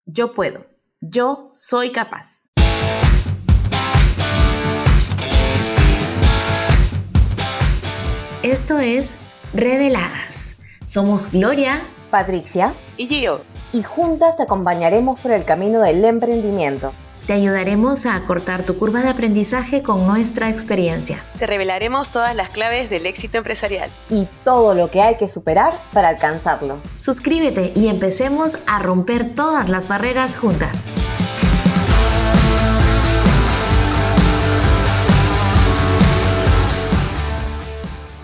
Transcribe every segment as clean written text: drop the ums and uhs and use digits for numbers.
Yo puedo. Yo soy capaz. Esto es Reveladas. Somos Gloria, Patricia y Gio. Y juntas te acompañaremos por el camino del emprendimiento. Te ayudaremos a acortar tu curva de aprendizaje con nuestra experiencia. Te revelaremos todas las claves del éxito empresarial. Y todo lo que hay que superar para alcanzarlo. Suscríbete y empecemos a romper todas las barreras juntas.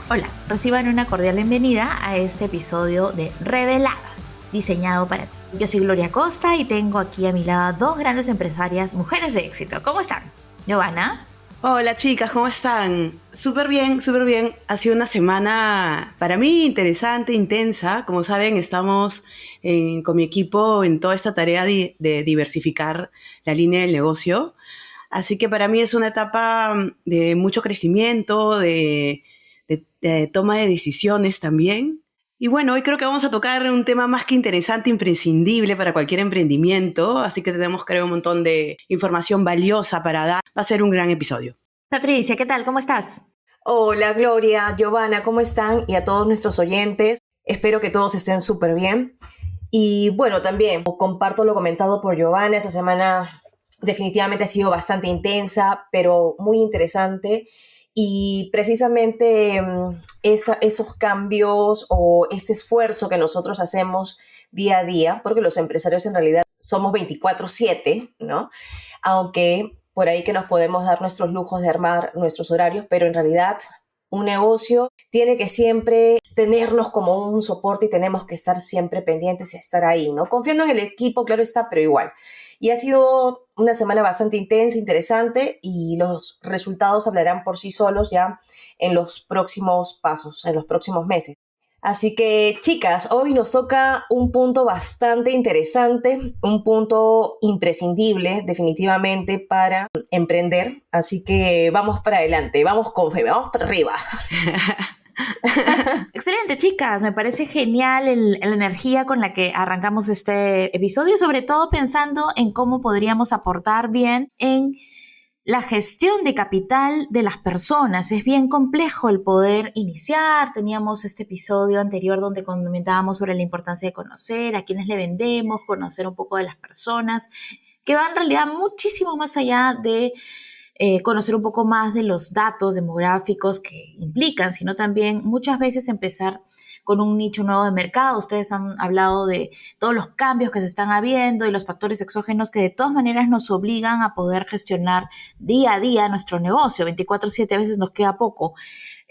Hola, reciban una cordial bienvenida a este episodio de Reveladas, diseñado para ti. Yo soy Gloria Costa y tengo aquí a mi lado dos grandes empresarias, mujeres de éxito. ¿Cómo están? Giovanna. Hola chicas, ¿cómo están? Súper bien, súper bien. Ha sido una semana para mí interesante, intensa. Como saben, estamos con mi equipo en toda esta tarea de diversificar la línea del negocio. Así que para mí es una etapa de mucho crecimiento, de toma de decisiones también. Y bueno, hoy creo que vamos a tocar un tema más que interesante, imprescindible para cualquier emprendimiento, así que tenemos, creo, un montón de información valiosa para dar. Va a ser un gran episodio. Patricia, ¿qué tal? ¿Cómo estás? Hola Gloria, Giovanna, ¿cómo están? Y a todos nuestros oyentes, espero que todos estén súper bien. Y bueno, también comparto lo comentado por Giovanna, esa semana definitivamente ha sido bastante intensa, pero muy interesante. Y precisamente esos cambios o este esfuerzo que nosotros hacemos día a día, porque los empresarios en realidad somos 24/7, ¿no? Aunque por ahí que nos podemos dar nuestros lujos de armar nuestros horarios, pero en realidad un negocio tiene que siempre tenernos como un soporte y tenemos que estar siempre pendientes y estar ahí, ¿no? Confiando en el equipo, claro está, pero igual. Y ha sido una semana bastante intensa, interesante, y los resultados hablarán por sí solos ya en los próximos pasos, en los próximos meses. Así que, chicas, hoy nos toca un punto bastante interesante, un punto imprescindible definitivamente para emprender. Así que vamos para adelante, vamos con fe, vamos para arriba. Excelente, chicas, me parece genial la energía con la que arrancamos este episodio, sobre todo pensando en cómo podríamos aportar bien en la gestión de capital de las personas. Es bien complejo el poder iniciar. Teníamos este episodio anterior donde comentábamos sobre la importancia de conocer a quienes le vendemos, conocer un poco de las personas, que va en realidad muchísimo más allá de conocer un poco más de los datos demográficos que implican, sino también muchas veces empezar con un nicho nuevo de mercado. Ustedes han hablado de todos los cambios que se están habiendo y los factores exógenos que de todas maneras nos obligan a poder gestionar día a día nuestro negocio. 24/7 a veces nos queda poco.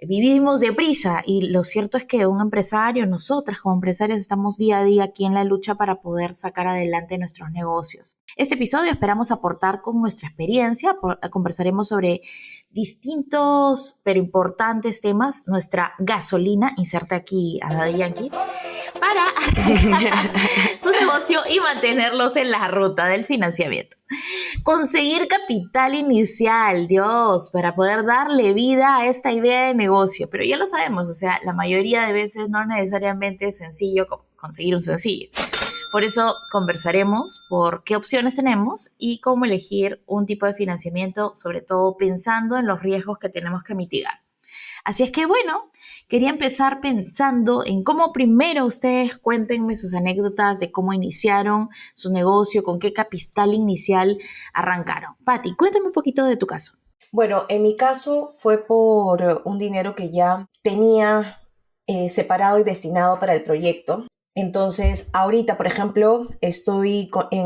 Vivimos deprisa y lo cierto es que un empresario, nosotras como empresarias estamos día a día aquí en la lucha para poder sacar adelante nuestros negocios. Este episodio esperamos aportar con nuestra experiencia, conversaremos sobre distintos pero importantes temas, nuestra gasolina, inserta aquí a Daddy Yankee, para tu negocio y mantenerlos en la ruta del financiamiento. Conseguir capital inicial, Dios, para poder darle vida a esta idea de negocio. Pero ya lo sabemos, o sea, la mayoría de veces no necesariamente es sencillo conseguir un sencillo. Por eso conversaremos por qué opciones tenemos y cómo elegir un tipo de financiamiento, sobre todo pensando en los riesgos que tenemos que mitigar. Así es que bueno, quería empezar pensando en cómo primero ustedes cuéntenme sus anécdotas de cómo iniciaron su negocio, con qué capital inicial arrancaron. Pati, cuéntame un poquito de tu caso. Bueno, en mi caso fue por un dinero que ya tenía separado y destinado para el proyecto. Entonces, ahorita, por ejemplo, estoy en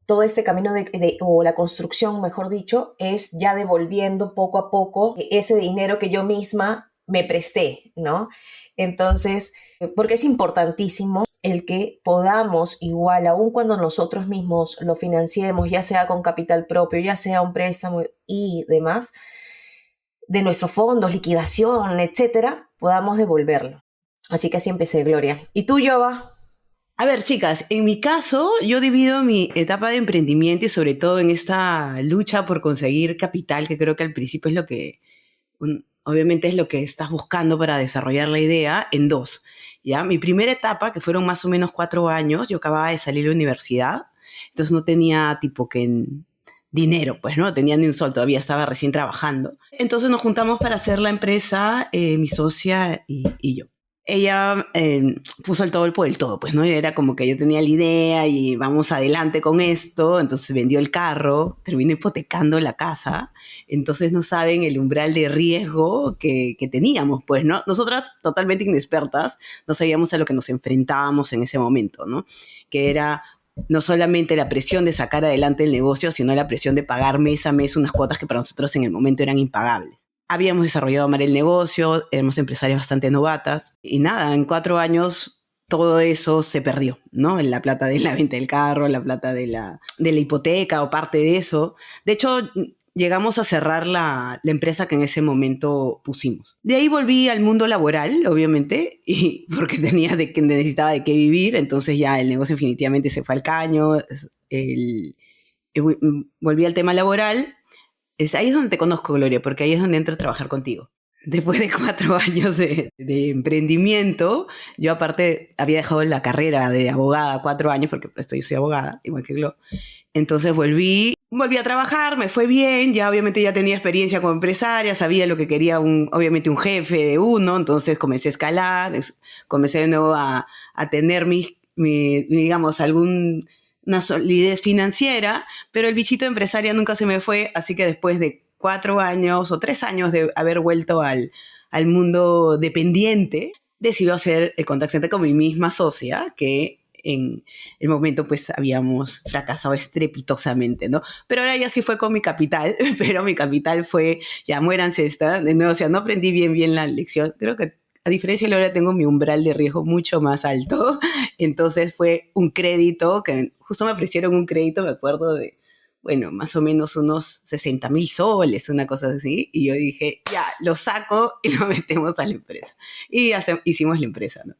todo este camino o la construcción, mejor dicho, es ya devolviendo poco a poco ese dinero que yo misma me presté, ¿no? Entonces, porque es importantísimo el que podamos igual, aun cuando nosotros mismos lo financiemos, ya sea con capital propio, ya sea un préstamo y demás, de nuestros fondos, liquidación, etcétera, podamos devolverlo. Así que así empecé, Gloria. ¿Y tú, Jova? A ver, chicas, en mi caso, yo divido mi etapa de emprendimiento y sobre todo en esta lucha por conseguir capital, que creo que al principio es lo que, obviamente es lo que estás buscando para desarrollar la idea, en dos. ¿Ya? Mi primera etapa, que fueron más o menos 4 años, yo acababa de salir de la universidad, entonces no tenía tipo que dinero, pues no tenía ni un sol, todavía estaba recién trabajando. Entonces nos juntamos para hacer la empresa, mi socia y yo. Ella puso el todo el por el todo, pues, ¿no? Era como que yo tenía la idea y vamos adelante con esto, entonces vendió el carro, terminó hipotecando la casa, entonces no saben el umbral de riesgo que teníamos, pues, ¿no? Nosotras totalmente inexpertas, no sabíamos a lo que nos enfrentábamos en ese momento, ¿no? Que era no solamente la presión de sacar adelante el negocio, sino la presión de pagar mes a mes unas cuotas que para nosotros en el momento eran impagables. Habíamos desarrollado mal el negocio, éramos empresarias bastante novatas y nada, en 4 años todo eso se perdió, ¿no? La plata de la venta del carro, la plata de la hipoteca o parte de eso. De hecho, llegamos a cerrar la empresa que en ese momento pusimos. De ahí volví al mundo laboral, obviamente, y porque necesitaba de qué vivir, entonces ya el negocio definitivamente se fue al caño, volví al tema laboral. Ahí es donde te conozco, Gloria, porque ahí es donde entro a trabajar contigo. Después de 4 años de emprendimiento, yo aparte había dejado la carrera de abogada 4 años, porque yo soy abogada, igual que Glo. Entonces volví a trabajar, me fue bien, ya obviamente ya tenía experiencia como empresaria, sabía lo que quería obviamente un jefe de uno, entonces comencé a escalar, comencé de nuevo a tener digamos, una solidez financiera, pero el bichito de empresaria nunca se me fue, así que después de 4 años o 3 años de haber vuelto al mundo dependiente, decidí hacer el contact center con mi misma socia, que en el momento pues habíamos fracasado estrepitosamente, ¿no? Pero ahora ya sí fue con mi capital, pero mi capital fue, ya muéranse esta, de nuevo, o sea, no aprendí bien la lección, creo que a diferencia de ahora tengo mi umbral de riesgo mucho más alto, entonces fue un crédito, que justo me ofrecieron un crédito, me acuerdo de, bueno, más o menos unos 60,000 soles, una cosa así, y yo dije, ya, lo saco y lo metemos a la empresa. Y hicimos la empresa, ¿no?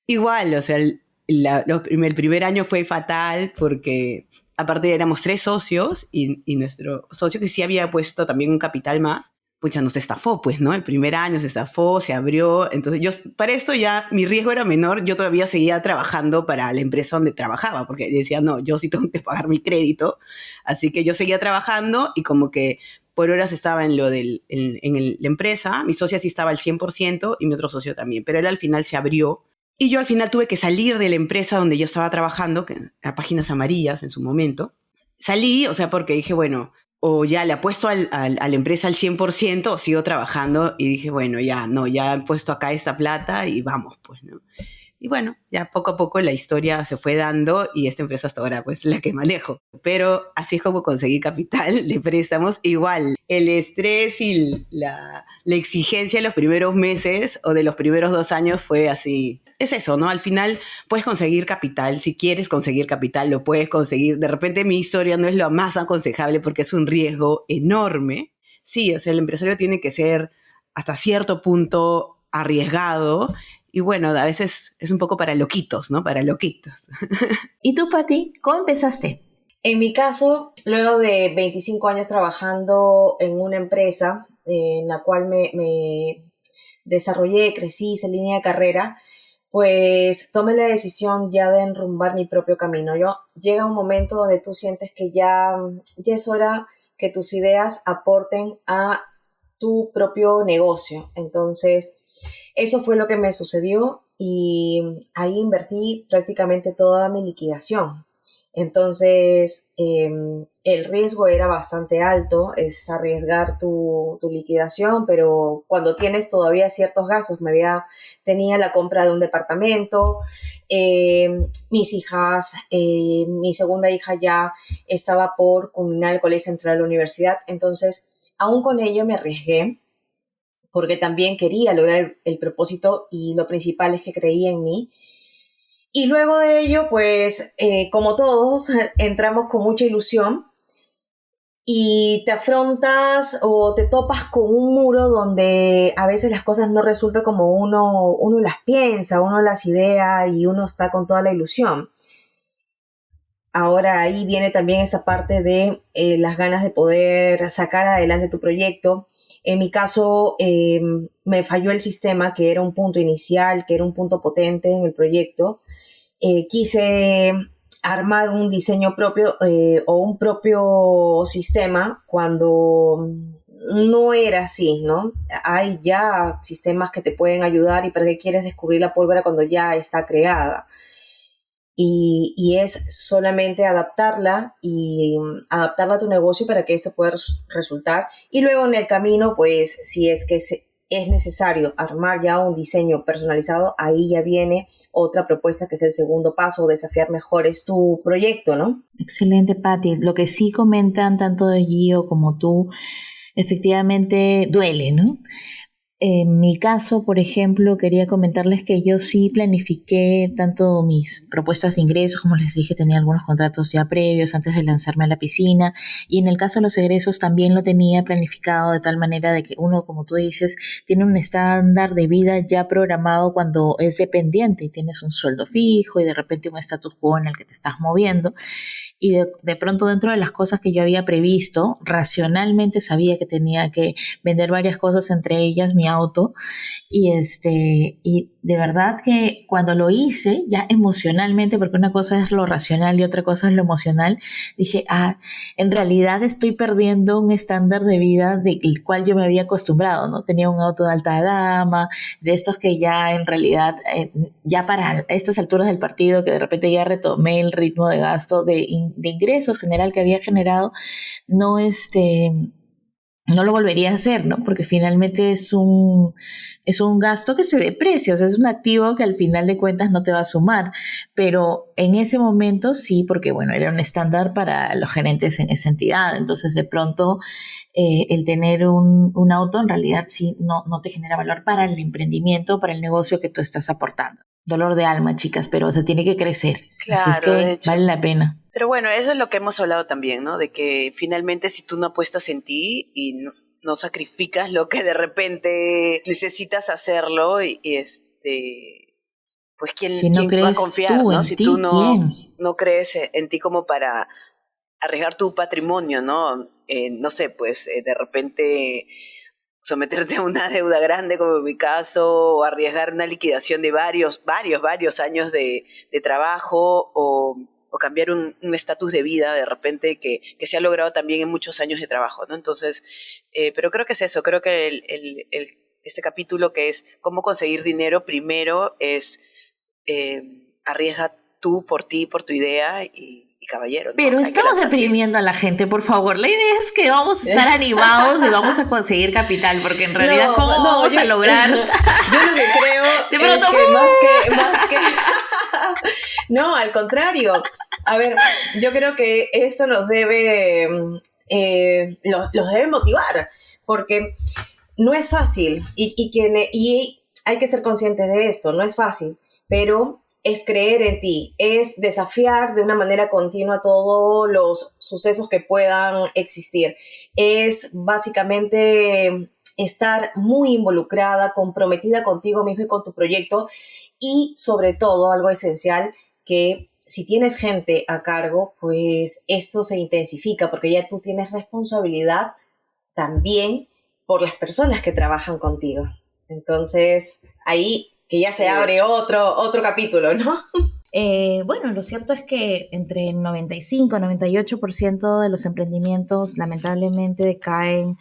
Igual, o sea, el primer año fue fatal porque aparte éramos 3 socios y nuestro socio que sí había puesto también un capital más, pucha, nos estafó, pues, ¿no? El primer año se estafó, se abrió, entonces para esto ya mi riesgo era menor, yo todavía seguía trabajando para la empresa donde trabajaba, porque decía, no, yo sí tengo que pagar mi crédito, así que yo seguía trabajando y como que por horas estaba en la empresa, mi socia sí estaba al 100% y mi otro socio también, pero él al final se abrió. Y yo al final tuve que salir de la empresa donde yo estaba trabajando, que era Páginas Amarillas en su momento. Salí, o sea, porque dije, bueno, o ya le apuesto a la empresa al 100% o sigo trabajando. Y dije, bueno, ya he puesto acá esta plata y vamos, pues, ¿no? Y bueno, ya poco a poco la historia se fue dando y esta empresa hasta ahora pues la que manejo. Pero así es como conseguí capital de préstamos. Igual, el estrés y la exigencia de los primeros meses o de los primeros 2 años fue así. Es eso, ¿no? Al final puedes conseguir capital. Si quieres conseguir capital, lo puedes conseguir. De repente mi historia no es lo más aconsejable porque es un riesgo enorme. Sí, o sea, el empresario tiene que ser hasta cierto punto arriesgado. Y bueno, a veces es un poco para loquitos, ¿no? Para loquitos. ¿Y tú, Pati, cómo empezaste? En mi caso, luego de 25 años trabajando en una empresa en la cual me desarrollé, crecí, hice línea de carrera, pues tomé la decisión ya de enrumbar mi propio camino. Llega un momento donde tú sientes que ya es hora que tus ideas aporten a tu propio negocio. Entonces, eso fue lo que me sucedió y ahí invertí prácticamente toda mi liquidación. Entonces, el riesgo era bastante alto, es arriesgar tu liquidación, pero cuando tienes todavía ciertos gastos, tenía la compra de un departamento, mis hijas, mi segunda hija ya estaba por culminar el colegio, entrar a la universidad, entonces, aún con ello me arriesgué, porque también quería lograr el propósito y lo principal es que creía en mí. Y luego de ello, pues, como todos, entramos con mucha ilusión y te afrontas o te topas con un muro donde a veces las cosas no resultan como uno las piensa, uno las idea y uno está con toda la ilusión. Ahora ahí viene también esta parte de las ganas de poder sacar adelante tu proyecto. En mi caso, me falló el sistema, que era un punto inicial, que era un punto potente en el proyecto. Quise armar un diseño propio o un propio sistema cuando no era así, ¿no? Hay ya sistemas que te pueden ayudar y para qué quieres descubrir la pólvora cuando ya está creada. Y es solamente adaptarla y adaptarla a tu negocio para que esto pueda resultar. Y luego en el camino, pues si es que es necesario armar ya un diseño personalizado, ahí ya viene otra propuesta que es el segundo paso, desafiar mejor es tu proyecto, ¿no? Excelente, Patti. Lo que sí comentan tanto de Gio como tú, efectivamente duele, ¿no? En mi caso, por ejemplo, quería comentarles que yo sí planifiqué tanto mis propuestas de ingresos, como les dije, tenía algunos contratos ya previos antes de lanzarme a la piscina, y en el caso de los egresos también lo tenía planificado de tal manera de que uno, como tú dices, tiene un estándar de vida ya programado cuando es dependiente y tienes un sueldo fijo y de repente un status quo en el que te estás moviendo. Y de pronto dentro de las cosas que yo había previsto, racionalmente sabía que tenía que vender varias cosas, entre ellas mi auto, y de verdad que cuando lo hice, ya emocionalmente, porque una cosa es lo racional y otra cosa es lo emocional, dije, en realidad estoy perdiendo un estándar de vida del cual yo me había acostumbrado, ¿no? Tenía un auto de alta gama, de estos que ya en realidad, ya para estas alturas del partido, que de repente ya retomé el ritmo de gasto de ingresos general que había generado, no no lo volvería a hacer, ¿no? Porque finalmente es un gasto que se deprecia, o sea, es un activo que al final de cuentas no te va a sumar, pero en ese momento sí, porque bueno, era un estándar para los gerentes en esa entidad, entonces de pronto el tener un auto en realidad sí no te genera valor para el emprendimiento, para el negocio que tú estás aportando. Dolor de alma, chicas, pero se tiene que crecer, claro, así es que vale la pena. Pero bueno, eso es lo que hemos hablado también, ¿no? De que finalmente si tú no apuestas en ti y no sacrificas lo que de repente necesitas hacerlo, pues si no ¿quién va a confiar, tú ¿no? en Si ti, tú ¿quién? no crees en ti como para arriesgar tu patrimonio, ¿no? No sé, pues de repente someterte a una deuda grande como en mi caso, o arriesgar una liquidación de varios años de trabajo, o cambiar un estatus de vida de repente que se ha logrado también en muchos años de trabajo, ¿no? Entonces, pero creo que es eso, creo que este capítulo que es cómo conseguir dinero, primero es arriesga tú por ti, por tu idea y caballero, ¿no? Pero estamos deprimiendo a la gente, por favor. La idea es que vamos a estar animados y vamos a conseguir capital, porque en realidad, ¿cómo vamos a lograr? Yo lo que creo de pronto, es que más que no, al contrario. A ver, yo creo que eso nos debe los debe motivar, porque no es fácil y hay que ser conscientes de esto, no es fácil, pero es creer en ti, es desafiar de una manera continua todos los sucesos que puedan existir, es básicamente estar muy involucrada, comprometida contigo mismo y con tu proyecto, y sobre todo algo esencial, que si tienes gente a cargo, pues esto se intensifica porque ya tú tienes responsabilidad también por las personas que trabajan contigo. Entonces, ahí que ya se abre otro capítulo, ¿no? Bueno, lo cierto es que entre el 95 y 98% de los emprendimientos lamentablemente decaen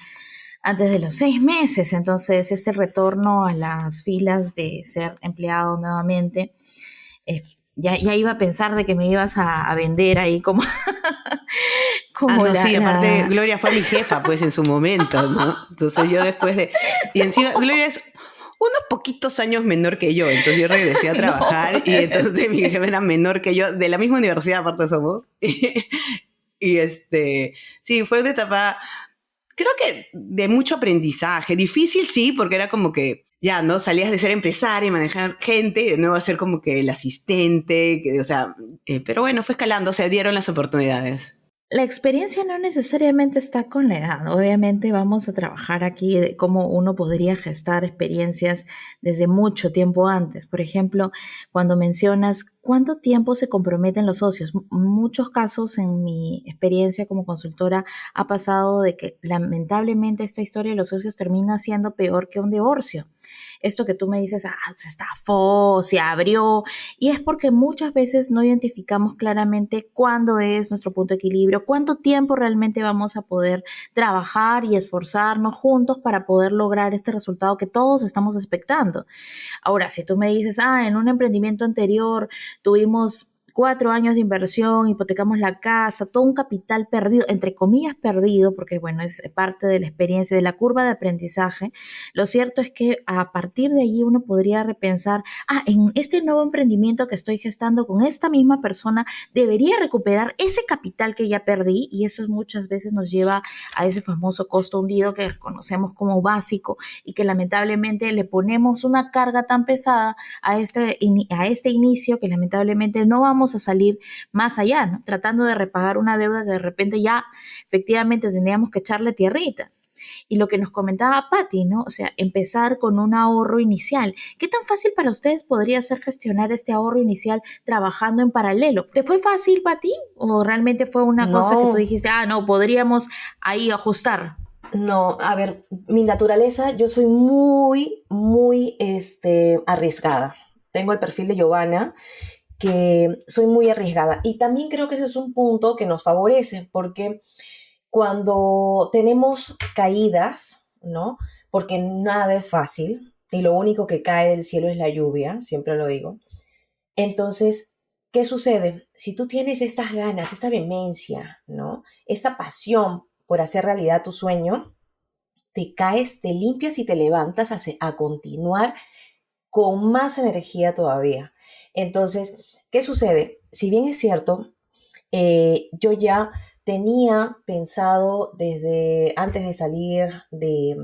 antes de los 6 meses. Entonces, este retorno a las filas de ser empleado nuevamente, ya iba a pensar de que me ibas a vender ahí como... sí, aparte Gloria fue mi jefa pues en su momento, ¿no? Entonces yo y encima Gloria es unos poquitos años menor que yo, entonces yo regresé a trabajar y entonces mi jefe era menor que yo, de la misma universidad aparte somos, y sí, fue una etapa, creo que de mucho aprendizaje, difícil sí, porque era como que ya, ¿no? Salías de ser empresaria y manejar gente y de nuevo a ser como que el asistente, pero bueno, fue escalando, se dieron las oportunidades. La experiencia no necesariamente está con la edad. Obviamente vamos a trabajar aquí de cómo uno podría gestar experiencias desde mucho tiempo antes. Por ejemplo, cuando mencionas ¿cuánto tiempo se comprometen los socios? Muchos casos en mi experiencia como consultora ha pasado de que lamentablemente esta historia de los socios termina siendo peor que un divorcio. Esto que tú me dices, se estafó, se abrió, y es porque muchas veces no identificamos claramente cuándo es nuestro punto de equilibrio, cuánto tiempo realmente vamos a poder trabajar y esforzarnos juntos para poder lograr este resultado que todos estamos expectando. Ahora, si tú me dices, en un emprendimiento anterior tuvimos 4 años de inversión, hipotecamos la casa, todo un capital perdido, entre comillas perdido, porque bueno, es parte de la experiencia, de la curva de aprendizaje. Lo cierto es que a partir de allí uno podría repensar, en este nuevo emprendimiento que estoy gestando con esta misma persona, debería recuperar ese capital que ya perdí, y eso muchas veces nos lleva a ese famoso costo hundido que reconocemos como básico y que lamentablemente le ponemos una carga tan pesada a este inicio que lamentablemente no vamos a salir más allá, ¿no? Tratando de repagar una deuda que de repente ya efectivamente tendríamos que echarle tierrita. Y lo que nos comentaba Patti, ¿no? O sea, empezar con un ahorro inicial. ¿Qué tan fácil para ustedes podría ser gestionar este ahorro inicial trabajando en paralelo? ¿Te fue fácil, Patti? ¿O realmente fue una cosa que tú dijiste, no, podríamos ahí ajustar? No, a ver, mi naturaleza, yo soy muy, muy arriesgada. Tengo el perfil de Giovanna, que soy muy arriesgada, y también creo que ese es un punto que nos favorece, porque cuando tenemos caídas, ¿no? Porque nada es fácil y lo único que cae del cielo es la lluvia, siempre lo digo. Entonces, ¿qué sucede? Si tú tienes estas ganas, esta vehemencia, ¿no? Esta pasión por hacer realidad tu sueño, te caes, te limpias y te levantas a continuar con más energía todavía. Entonces, ¿qué sucede? Si bien es cierto, yo ya tenía pensado desde antes de salir de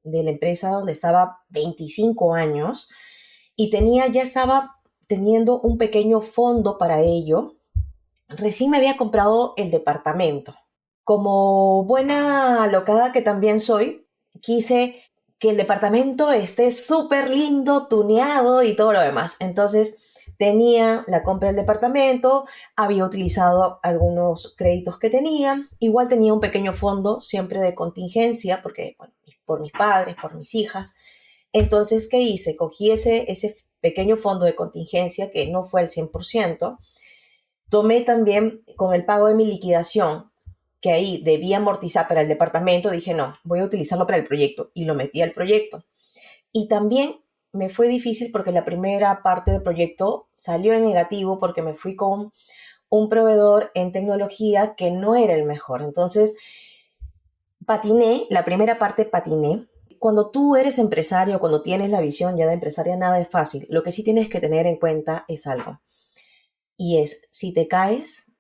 la empresa donde estaba 25 años, y ya estaba teniendo un pequeño fondo para ello. Recién me había comprado el departamento. Como buena alocada que también soy, quise que el departamento esté súper lindo, tuneado y todo lo demás. Entonces, tenía la compra del departamento, había utilizado algunos créditos que tenía, igual tenía un pequeño fondo siempre de contingencia, porque, bueno, por mis padres, por mis hijas. Entonces, ¿qué hice? Cogí ese pequeño fondo de contingencia, que no fue el 100%, tomé también con el pago de mi liquidación, que ahí debía amortizar para el departamento, dije, no, voy a utilizarlo para el proyecto, y lo metí al proyecto. Y también me fue difícil porque la primera parte del proyecto salió en negativo porque me fui con un proveedor en tecnología que no era el mejor. Entonces, patiné, la primera parte patiné. Cuando tú eres empresario, cuando tienes la visión ya de empresaria, nada es fácil. Lo que sí tienes que tener en cuenta es algo. Y es, si te caes,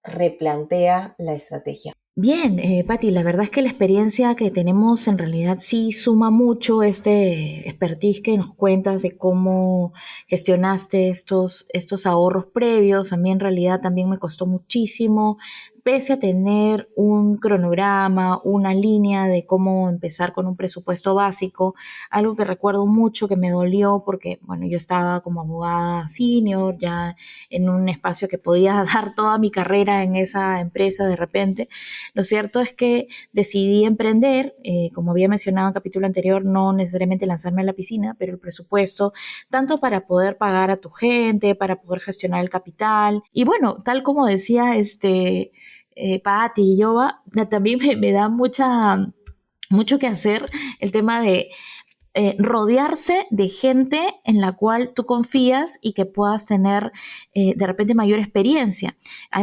replantea la estrategia. Bien, Patti, la verdad es que la experiencia que tenemos en realidad sí suma mucho este expertise que nos cuentas de cómo gestionaste estos ahorros previos. A mí en realidad también me costó muchísimo, pese a tener un cronograma, una línea de cómo empezar con un presupuesto básico, algo que recuerdo mucho que me dolió porque, bueno, yo estaba como abogada senior, ya en un espacio que podía dar toda mi carrera en esa empresa de repente. Lo cierto es que decidí emprender, como había mencionado en el capítulo anterior, no necesariamente lanzarme a la piscina, pero el presupuesto, tanto para poder pagar a tu gente, para poder gestionar el capital. Y bueno, tal como decía Patti y Yoba, también me da mucho que hacer el tema de rodearse de gente en la cual tú confías y que puedas tener de repente mayor experiencia.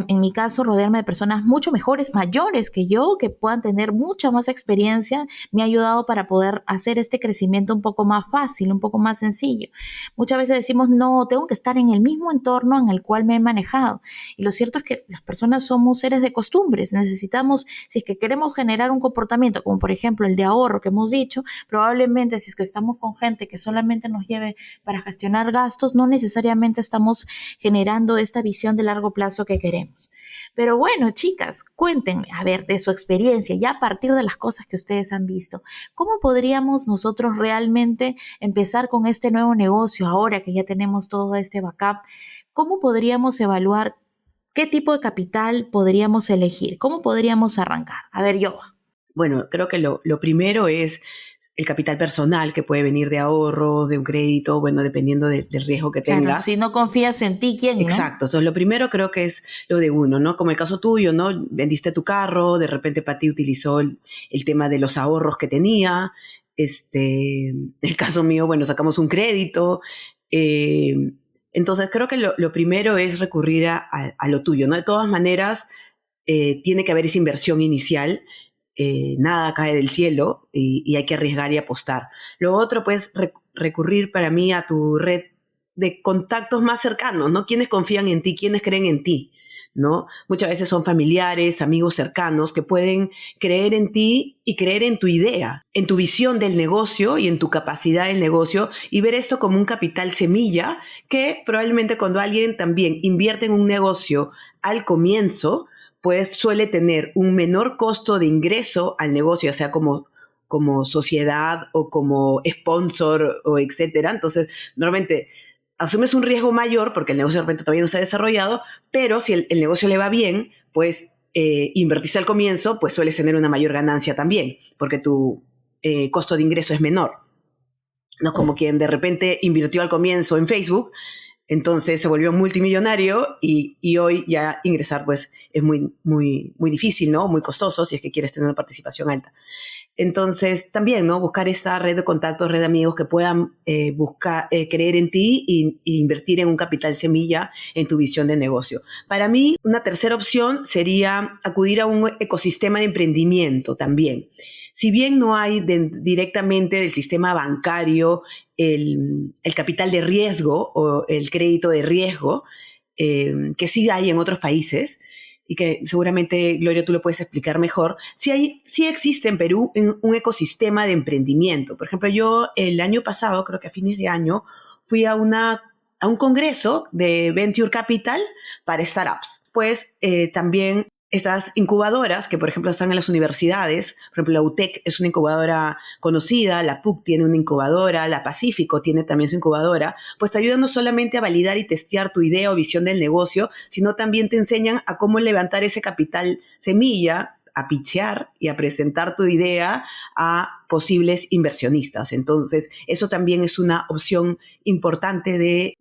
En mi caso, rodearme de personas mucho mejores, mayores que yo, que puedan tener mucha más experiencia, me ha ayudado para poder hacer este crecimiento un poco más fácil, un poco más sencillo. Muchas veces decimos, no, tengo que estar en el mismo entorno en el cual me he manejado. Y lo cierto es que las personas somos seres de costumbres. Necesitamos, si es que queremos generar un comportamiento, como por ejemplo el de ahorro que hemos dicho, probablemente si es que estamos con gente que solamente nos lleve para gestionar gastos, no necesariamente estamos generando esta visión de largo plazo que queremos. Pero bueno, chicas, cuéntenme, a ver, de su experiencia, ya a partir de las cosas que ustedes han visto, ¿cómo podríamos nosotros realmente empezar con este nuevo negocio ahora que ya tenemos todo este backup? ¿Cómo podríamos evaluar qué tipo de capital podríamos elegir? ¿Cómo podríamos arrancar? A ver, yo. Bueno, creo que lo primero es el capital personal que puede venir de ahorros, de un crédito, bueno, dependiendo del riesgo que tengas. Claro, si no confías en ti, ¿quién, no? Exacto. Entonces, lo primero creo que es lo de uno, ¿no? Como el caso tuyo, ¿no? Vendiste tu carro, de repente Pati utilizó el tema de los ahorros que tenía. El caso mío, bueno, sacamos un crédito. Entonces, creo que lo primero es recurrir a lo tuyo, ¿no? De todas maneras, tiene que haber esa inversión inicial. Nada cae del cielo y hay que arriesgar y apostar. Lo otro, pues, recurrir para mí a tu red de contactos más cercanos, ¿no? ¿Quiénes confían en ti? ¿Quiénes creen en ti? ¿No? Muchas veces son familiares, amigos cercanos que pueden creer en ti y creer en tu idea, en tu visión del negocio y en tu capacidad del negocio y ver esto como un capital semilla que probablemente cuando alguien también invierte en un negocio al comienzo, pues suele tener un menor costo de ingreso al negocio, ya sea como sociedad o como sponsor o etcétera. Entonces, normalmente asumes un riesgo mayor porque el negocio de repente todavía no se ha desarrollado, pero si el negocio le va bien, pues invertiste al comienzo, pues sueles tener una mayor ganancia también, porque tu costo de ingreso es menor. No como quien de repente invirtió al comienzo en Facebook, entonces se volvió multimillonario y hoy ya ingresar pues es muy, muy, muy difícil, ¿no? Muy costoso si es que quieres tener una participación alta. Entonces también, ¿no? Buscar esta red de contactos, red de amigos que puedan creer en ti y invertir en un capital semilla en tu visión de negocio. Para mí, una tercera opción sería acudir a un ecosistema de emprendimiento también. Si bien no hay directamente del sistema bancario el capital de riesgo o el crédito de riesgo, que sí hay en otros países, y que seguramente, Gloria, tú lo puedes explicar mejor, sí existe en Perú un ecosistema de emprendimiento. Por ejemplo, yo el año pasado, creo que a fines de año, fui a un congreso de Venture Capital para startups. Pues también estas incubadoras que, por ejemplo, están en las universidades, por ejemplo, la UTEC es una incubadora conocida, la PUC tiene una incubadora, la Pacífico tiene también su incubadora, pues te ayudan no solamente a validar y testear tu idea o visión del negocio, sino también te enseñan a cómo levantar ese capital semilla, a pitchear y a presentar tu idea a posibles inversionistas. Entonces, eso también es una opción importante de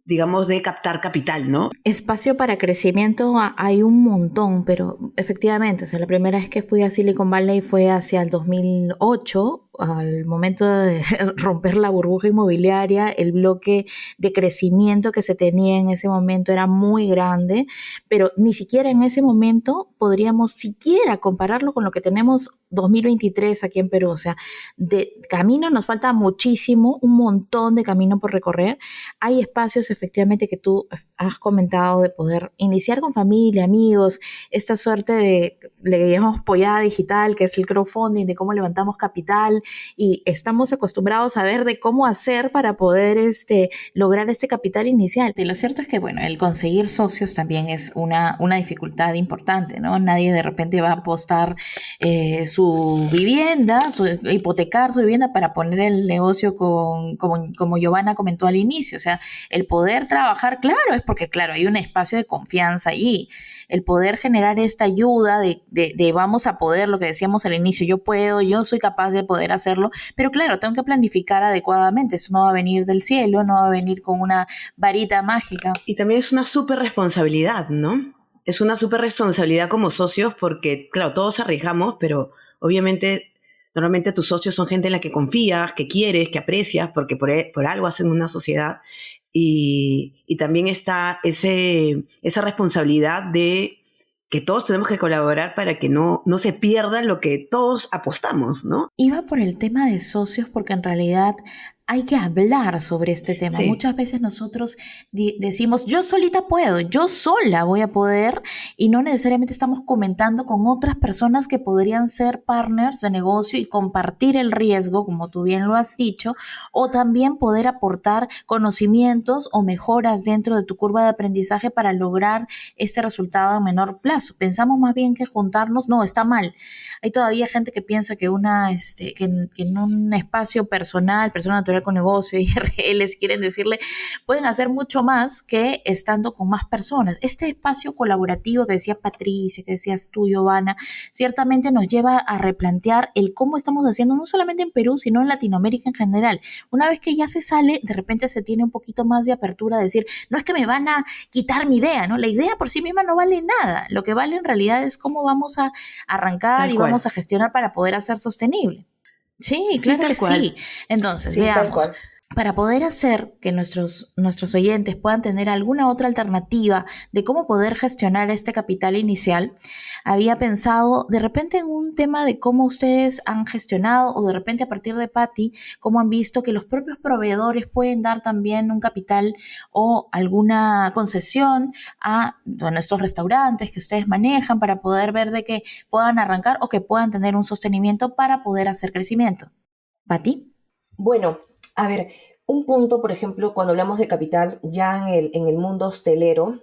captar capital, ¿no? Espacio para crecimiento hay un montón, pero efectivamente, o sea, la primera vez que fui a Silicon Valley fue hacia el 2008, al momento de romper la burbuja inmobiliaria. El bloque de crecimiento que se tenía en ese momento era muy grande, pero ni siquiera en ese momento podríamos siquiera compararlo con lo que tenemos 2023 aquí en Perú. O sea, de camino nos falta muchísimo, un montón de camino por recorrer. Hay espacios efectivamente que tú has comentado de poder iniciar con familia, amigos, esta suerte de, le llamamos pollada digital, que es el crowdfunding, de cómo levantamos capital, y estamos acostumbrados a ver de cómo hacer para poder lograr este capital inicial. Y lo cierto es que, bueno, el conseguir socios también es una dificultad importante, ¿no? Nadie de repente va a apostar su vivienda, hipotecar su vivienda para poner el negocio como Giovanna comentó al inicio. O sea, el poder trabajar, claro, es porque, claro, hay un espacio de confianza allí. El poder generar esta ayuda de vamos a poder, lo que decíamos al inicio, yo soy capaz de poder hacerlo, pero claro, tengo que planificar adecuadamente. Eso no va a venir del cielo, no va a venir con una varita mágica. Y también es una súper responsabilidad, ¿no? Es una súper responsabilidad como socios porque, claro, todos arriesgamos, pero obviamente normalmente tus socios son gente en la que confías, que quieres, que aprecias, porque por algo hacen una sociedad. Y también está esa responsabilidad de que todos tenemos que colaborar para que no se pierda lo que todos apostamos, ¿no? Iba por el tema de socios porque en realidad hay que hablar sobre este tema. Sí. Muchas veces nosotros decimos, yo solita puedo, yo sola voy a poder, y no necesariamente estamos comentando con otras personas que podrían ser partners de negocio y compartir el riesgo, como tú bien lo has dicho, o también poder aportar conocimientos o mejoras dentro de tu curva de aprendizaje para lograr este resultado a menor plazo. Pensamos más bien que juntarnos, no, está mal. Hay todavía gente que piensa que en un espacio personal, persona natural con negocio, IRL, si quieren decirle, pueden hacer mucho más que estando con más personas. Este espacio colaborativo que decía Patricia, que decías tú, Giovanna, ciertamente nos lleva a replantear el cómo estamos haciendo, no solamente en Perú, sino en Latinoamérica en general. Una vez que ya se sale, de repente se tiene un poquito más de apertura a decir, no es que me van a quitar mi idea, ¿no? La idea por sí misma no vale nada. Lo que vale en realidad es cómo vamos a arrancar Tal y cual. vamos a gestionar para poder hacer sostenible. Sí, Sí, claro tal que cual. sí. Entonces, Sí, tal veamos. cual. Para poder hacer que nuestros oyentes puedan tener alguna otra alternativa de cómo poder gestionar este capital inicial, había pensado de repente en un tema de cómo ustedes han gestionado o de repente a partir de Patty, cómo han visto que los propios proveedores pueden dar también un capital o alguna concesión a estos restaurantes que ustedes manejan para poder ver de que puedan arrancar o que puedan tener un sostenimiento para poder hacer crecimiento. Patty. Bueno, a ver, un punto, por ejemplo, cuando hablamos de capital, ya en el mundo hostelero,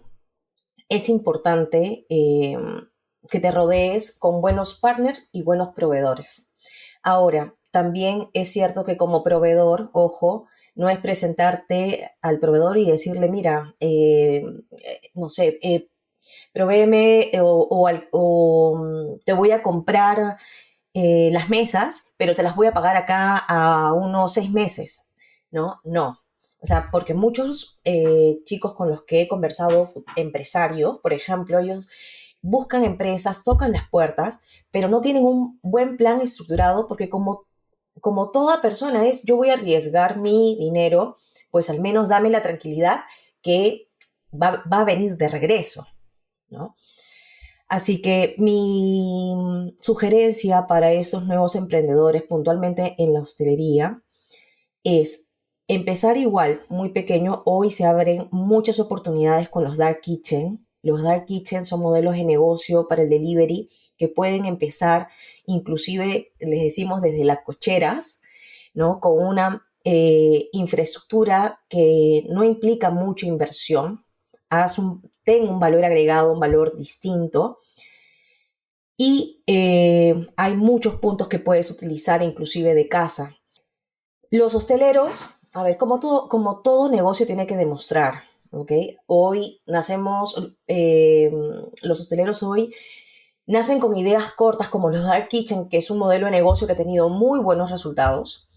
es importante que te rodees con buenos partners y buenos proveedores. Ahora, también es cierto que como proveedor, ojo, no es presentarte al proveedor y decirle, mira, no sé, provéeme te voy a comprar las mesas, pero te las voy a pagar acá a unos 6 meses, ¿no? No. O sea, porque muchos chicos con los que he conversado, empresarios, por ejemplo, ellos buscan empresas, tocan las puertas, pero no tienen un buen plan estructurado porque como toda persona es, yo voy a arriesgar mi dinero, pues al menos dame la tranquilidad que va a venir de regreso, ¿no? Así que mi sugerencia para estos nuevos emprendedores, puntualmente en la hostelería, es empezar igual, muy pequeño. Hoy se abren muchas oportunidades con los dark kitchen. Los dark kitchen son modelos de negocio para el delivery que pueden empezar, inclusive, les decimos, desde las cocheras, ¿no? Con una infraestructura que no implica mucha inversión. Ten un valor agregado, un valor distinto. Y hay muchos puntos que puedes utilizar inclusive de casa. Los hosteleros, a ver, como todo negocio tiene que demostrar, ¿ok? Hoy los hosteleros hoy nacen con ideas cortas como los Dark Kitchen, que es un modelo de negocio que ha tenido muy buenos resultados.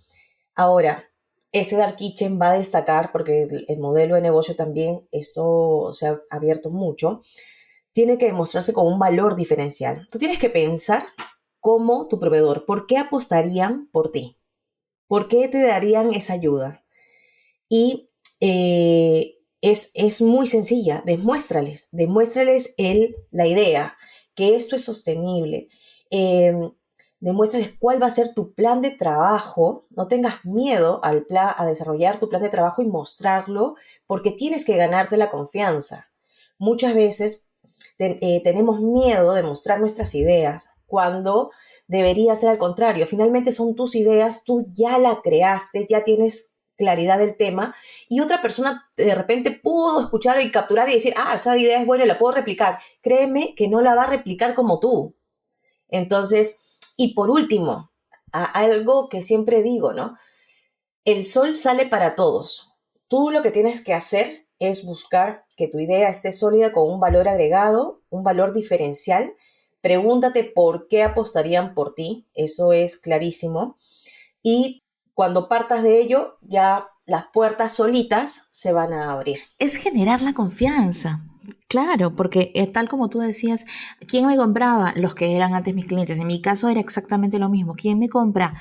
Ahora, este Dark Kitchen va a destacar porque el modelo de negocio también, esto se ha abierto mucho, tiene que demostrarse con un valor diferencial. Tú tienes que pensar como tu proveedor, ¿por qué apostarían por ti? ¿Por qué te darían esa ayuda? Y es muy sencilla, demuéstrales la idea, que esto es sostenible. Demuéstrales cuál va a ser tu plan de trabajo. No tengas miedo a desarrollar tu plan de trabajo y mostrarlo, porque tienes que ganarte la confianza. Muchas veces tenemos miedo de mostrar nuestras ideas cuando debería ser al contrario. Finalmente son tus ideas, tú ya la creaste, ya tienes claridad del tema y otra persona de repente pudo escuchar y capturar y decir, esa idea es buena, la puedo replicar. Créeme que no la va a replicar como tú. Entonces, y por último, algo que siempre digo, ¿no? El sol sale para todos. Tú lo que tienes que hacer es buscar que tu idea esté sólida con un valor agregado, un valor diferencial. Pregúntate por qué apostarían por ti, eso es clarísimo. Y cuando partas de ello, ya las puertas solitas se van a abrir. Es generar la confianza. Claro, porque tal como tú decías, ¿quién me compraba? Los que eran antes mis clientes. En mi caso era exactamente lo mismo. ¿Quién me compra?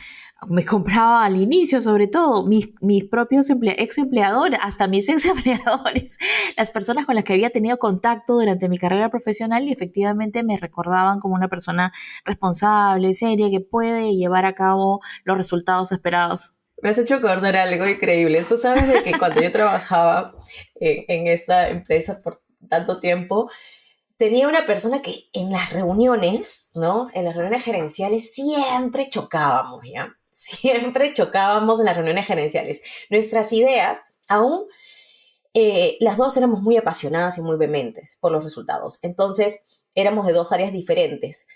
Me compraba al inicio, sobre todo, mis propios ex empleadores, hasta mis ex empleadores, las personas con las que había tenido contacto durante mi carrera profesional y efectivamente me recordaban como una persona responsable, seria, que puede llevar a cabo los resultados esperados. Me has hecho acordar algo increíble. Tú sabes de que cuando yo trabajaba en esta empresa por tanto tiempo, tenía una persona que en las reuniones, ¿no? En las reuniones gerenciales siempre chocábamos, ¿ya? Siempre chocábamos en las reuniones gerenciales. Nuestras ideas, aún las dos éramos muy apasionadas y muy vehementes por los resultados. Entonces, éramos de dos áreas diferentes,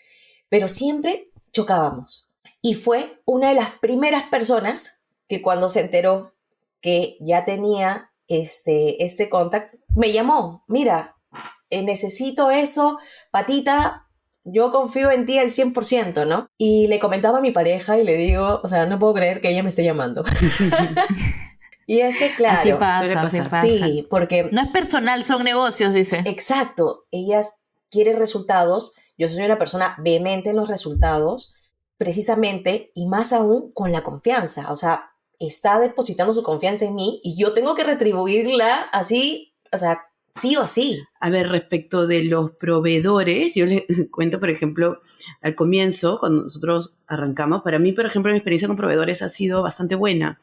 pero siempre chocábamos. Y fue una de las primeras personas que cuando se enteró que ya tenía este contacto, me llamó, mira, necesito eso, Patita, yo confío en ti al 100%, ¿no? Y le comentaba a mi pareja y le digo, o sea, no puedo creer que ella me esté llamando. Y es que, Así claro, pasa, así pasa. sí, porque... No es personal, son negocios, dice. Exacto, ella quiere resultados, yo soy una persona vehemente en los resultados, precisamente, y más aún con la confianza, o sea, está depositando su confianza en mí y yo tengo que retribuirla así, o sea, sí o sí. A ver, respecto de los proveedores, yo les cuento, por ejemplo, al comienzo, cuando nosotros arrancamos, para mí, por ejemplo, mi experiencia con proveedores ha sido bastante buena.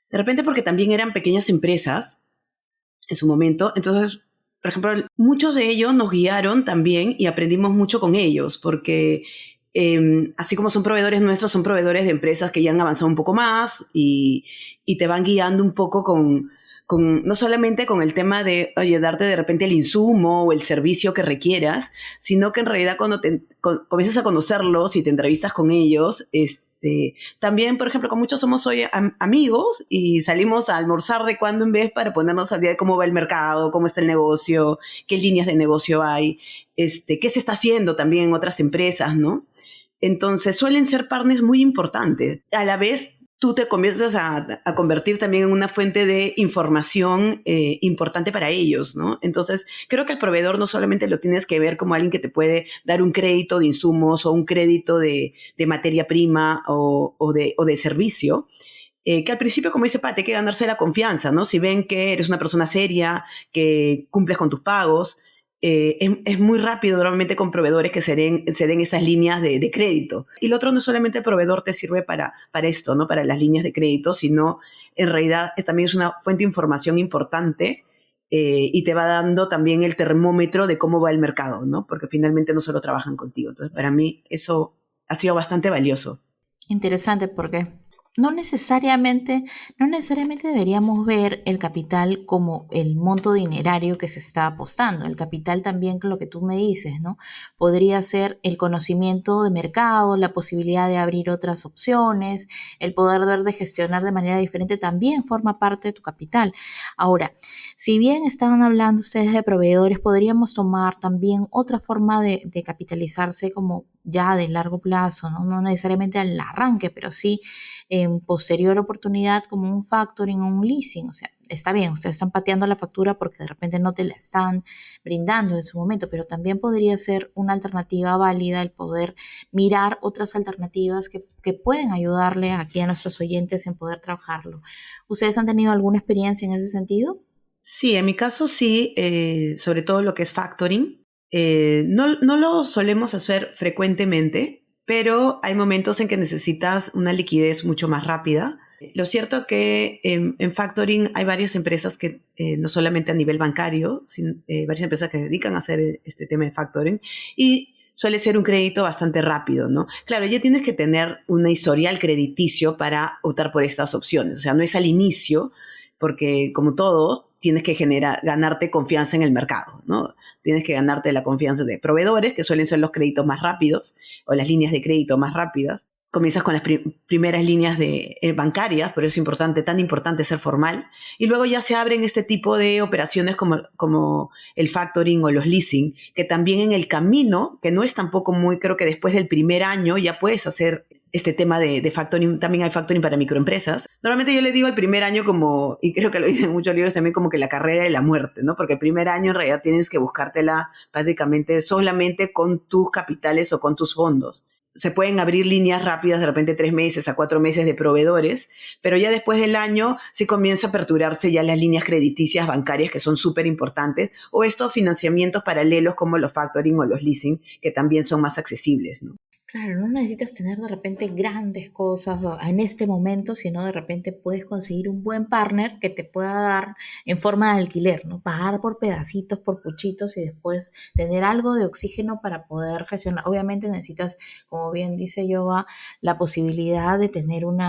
De repente porque también eran pequeñas empresas en su momento, entonces, por ejemplo, muchos de ellos nos guiaron también y aprendimos mucho con ellos, porque así como son proveedores nuestros, son proveedores de empresas que ya han avanzado un poco más y te van guiando un poco no solamente con el tema de, oye, darte de repente el insumo o el servicio que requieras, sino que en realidad cuando comienzas a conocerlos y te entrevistas con ellos, también, por ejemplo, con muchos somos hoy amigos y salimos a almorzar de cuando en vez para ponernos al día de cómo va el mercado, cómo está el negocio, qué líneas de negocio hay, qué se está haciendo también en otras empresas, ¿no? Entonces suelen ser partners muy importantes. A la vez, tú te comienzas a convertir también en una fuente de información importante para ellos, ¿no? Entonces, creo que el proveedor no solamente lo tienes que ver como alguien que te puede dar un crédito de insumos o un crédito de materia prima o de servicio, que al principio, como dice Pate, hay que ganarse la confianza, ¿no? Si ven que eres una persona seria, que cumples con tus pagos, es muy rápido normalmente con proveedores que se den esas líneas de crédito. Y lo otro, no solamente el proveedor te sirve para esto, ¿no? Para las líneas de crédito, sino en realidad también es una fuente de información importante y te va dando también el termómetro de cómo va el mercado, ¿no? Porque finalmente no solo trabajan contigo. Entonces, para mí eso ha sido bastante valioso. Interesante porque no necesariamente deberíamos ver el capital como el monto dinerario que se está apostando. El capital también, con lo que tú me dices, ¿no? Podría ser el conocimiento de mercado, la posibilidad de abrir otras opciones, el poder ver de gestionar de manera diferente también forma parte de tu capital. Ahora, si bien están hablando ustedes de proveedores, podríamos tomar también otra forma de capitalizarse como ya de largo plazo, ¿no? No necesariamente al arranque, pero sí en posterior oportunidad como un factoring o un leasing. O sea, está bien, ustedes están pateando la factura porque de repente no te la están brindando en su momento, pero también podría ser una alternativa válida el poder mirar otras alternativas que pueden ayudarle aquí a nuestros oyentes en poder trabajarlo. ¿Ustedes han tenido alguna experiencia en ese sentido? Sí, en mi caso sí, sobre todo lo que es factoring. No lo solemos hacer frecuentemente, pero hay momentos en que necesitas una liquidez mucho más rápida. Lo cierto que en factoring hay varias empresas que, no solamente a nivel bancario, sino varias empresas que se dedican a hacer este tema de factoring y suele ser un crédito bastante rápido, ¿no? Claro, ya tienes que tener una historial crediticio para optar por estas opciones. O sea, no es al inicio, porque como todos, tienes que ganarte confianza en el mercado, ¿no? Tienes que ganarte la confianza de proveedores, que suelen ser los créditos más rápidos o las líneas de crédito más rápidas. Comienzas con las primeras líneas bancarias, por eso es importante, tan importante ser formal. Y luego ya se abren este tipo de operaciones como el factoring o los leasing, que también en el camino, que no es tampoco muy, creo que después del primer año ya puedes hacer este tema de factoring. También hay factoring para microempresas. Normalmente yo le digo el primer año como, y creo que lo dicen muchos libros también, como que la carrera de la muerte, ¿no? Porque el primer año en realidad tienes que buscártela prácticamente solamente con tus capitales o con tus fondos. Se pueden abrir líneas rápidas, de repente 3 meses a 4 meses de proveedores, pero ya después del año sí comienza a aperturarse ya las líneas crediticias bancarias, que son súper importantes, o estos financiamientos paralelos como los factoring o los leasing, que también son más accesibles, ¿no? Claro, no necesitas tener de repente grandes cosas en este momento, sino de repente puedes conseguir un buen partner que te pueda dar en forma de alquiler, ¿no? Pagar por pedacitos, por puchitos y después tener algo de oxígeno para poder gestionar. Obviamente necesitas, como bien dice Yoba, la posibilidad de tener un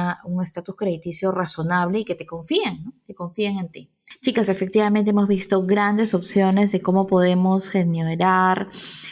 estatus crediticio razonable y que te confíen, ¿no? Que confíen en ti. Chicas, efectivamente hemos visto grandes opciones de cómo podemos generar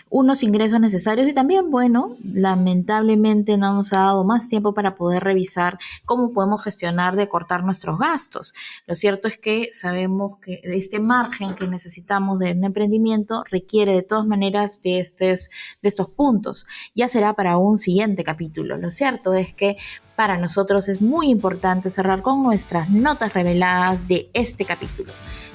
unos ingresos necesarios y también, bueno, lamentablemente no nos ha dado más tiempo para poder revisar cómo podemos gestionar de cortar nuestros gastos. Lo cierto es que sabemos que este margen que necesitamos de un emprendimiento requiere de todas maneras de estos puntos. Ya será para un siguiente capítulo. Lo cierto es que para nosotros es muy importante cerrar con nuestras notas reveladas de este capítulo.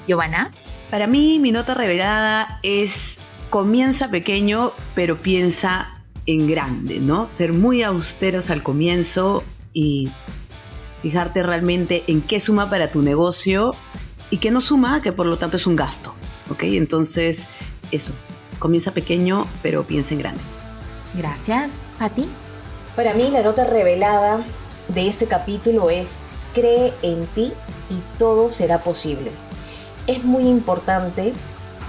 Giovanna. Para mí, mi nota revelada es: comienza pequeño, pero piensa en grande, ¿no? Ser muy austeros al comienzo y fijarte realmente en qué suma para tu negocio y qué no suma, que por lo tanto es un gasto, ¿ok? Entonces, eso, comienza pequeño, pero piensa en grande. Gracias. Pati. Para mí la nota revelada de este capítulo es: cree en ti y todo será posible. Es muy importante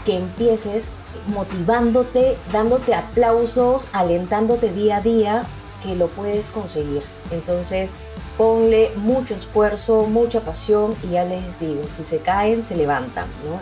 que empieces motivándote, dándote aplausos, alentándote día a día que lo puedes conseguir. Entonces, ponle mucho esfuerzo, mucha pasión y ya les digo, si se caen, se levantan, ¿no?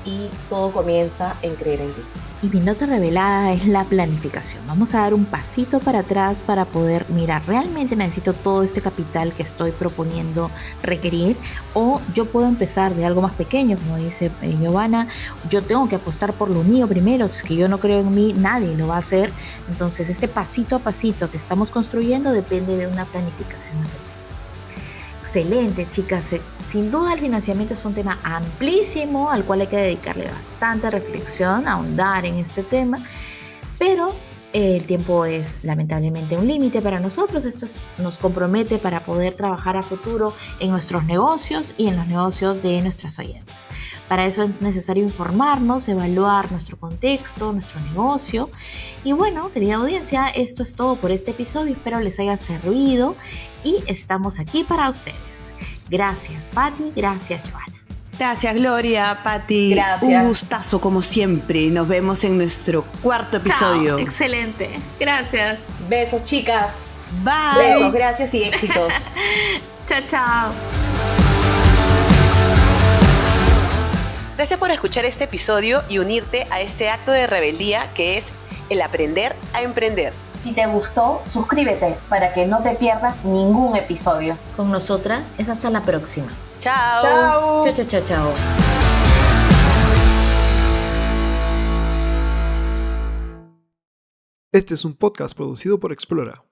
Y todo comienza en creer en ti. Y mi nota revelada es la planificación. Vamos a dar un pasito para atrás para poder mirar, ¿realmente necesito todo este capital que estoy proponiendo requerir? O yo puedo empezar de algo más pequeño, como dice Giovanna. Yo tengo que apostar por lo mío primero. Si es que yo no creo en mí, nadie lo va a hacer. Entonces, este pasito a pasito que estamos construyendo depende de una planificación. Excelente, chicas. Sin duda el financiamiento es un tema amplísimo al cual hay que dedicarle bastante reflexión, ahondar en este tema, pero el tiempo es lamentablemente un límite para nosotros. Esto nos compromete para poder trabajar a futuro en nuestros negocios y en los negocios de nuestras oyentes. Para eso es necesario informarnos, evaluar nuestro contexto, nuestro negocio. Y bueno, querida audiencia, esto es todo por este episodio. Espero les haya servido y estamos aquí para ustedes. Gracias, Pati. Gracias, Giovanna. Gracias, Gloria, Pati. Gracias. Un gustazo como siempre. Nos vemos en nuestro cuarto episodio. Chao. Excelente. Gracias. Besos, chicas. Bye. Besos, gracias y éxitos. Chao, chao. Gracias por escuchar este episodio y unirte a este acto de rebeldía que es el aprender a emprender. Si te gustó, suscríbete para que no te pierdas ningún episodio. Con nosotras es hasta la próxima. ¡Chao! Chao. Chao, chao, chao, chao. Este es un podcast producido por Explora.